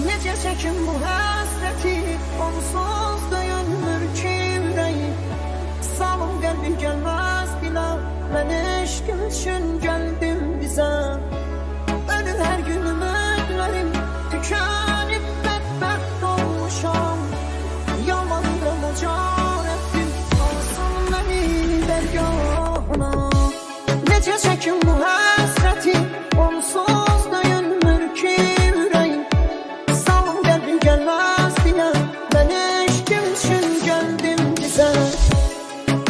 Necə çəkim bu həsrəti, onsuz döyünmür ki ürəyim. Salım qəlbim gəlməz bilə, mən eşqim üçün gəldim bizə. Ölür hər gün ümidlərim, tükənib bədbəxt olmuşam. Yalvarıram uca Rəbbim, alsın məni dərgahına. Necə çəkim bu həsrəti, onsuz döyünmür ki ürəyim. Salım qəlbim gəlməz bilə, mən eşqim üçün gəldim bizə.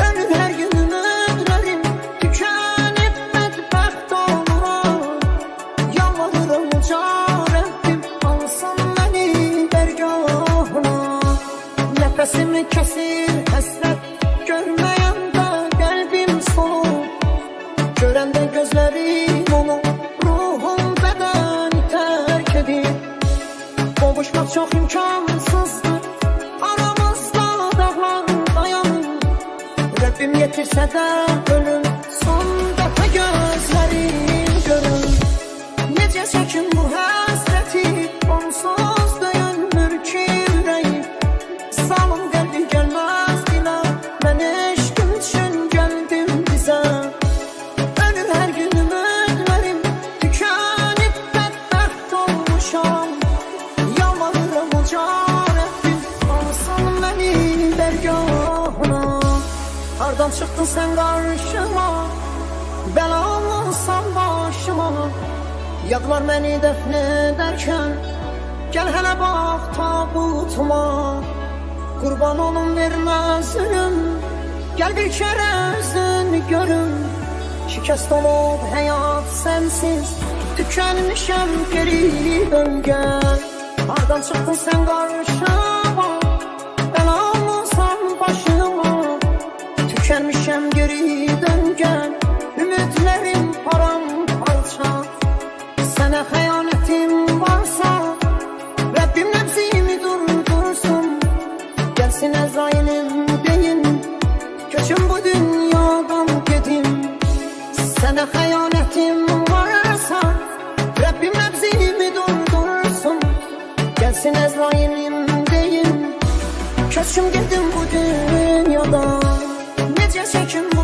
Ölür hər gün ümidlərim, tükənib bədbəxt oluram. Yalvarıram uca Rəbbim, alsın məni dərgahına. Nəfəsimi kəsir həsrət, görməyəndə qəlbim solur. Görəndə gözlərim onu, ruhum bədəni tərk edir. Qovuşmaq çox imkansızdır, aramızda dağlar dayanır. Rəbbim yetirsə də ölüm, son dəfə gözlərim görür. Necə çəkim bu həsrəti, onsuz döyünmür ki ürəyim. Salım qəlbim gəlməz bilə, mən eşqim üçün gəldim bizə. Ölür hər gün ümidlərim, tükənib bədbəxt olmuşam. Yalvarıram uca Rəbbim, alsın məni dərgahına. Hardan çıxdın sən qarşıma, bəla olmuşsan başıma. Yadlar məni dəfn edərkən, gəl hələ bax tabutuma. Qurban olum vermə zülüm, gəl bir kərə üzünü görüm. Şikəst olub həyat sənsiz, tükənmişəm geri dön gəl. Hardan çıxdın sən qarşıma, bəla olmuşsan başıma. Tükənmişəm geri dön gəl, ümidlərim paramparça. Sənə xəyanətim varsa, Rəbbim nəbzimi durdursun. Gəlsin Əzrailim deyin, köçüm bu dünyadan gedim. Sənə xəyanətim varsa, Rəbbim nəbzimi durdursun. Gəlsin Əzrailim deyin, köçüm gedim bu dünyadan. Necə çəkim bu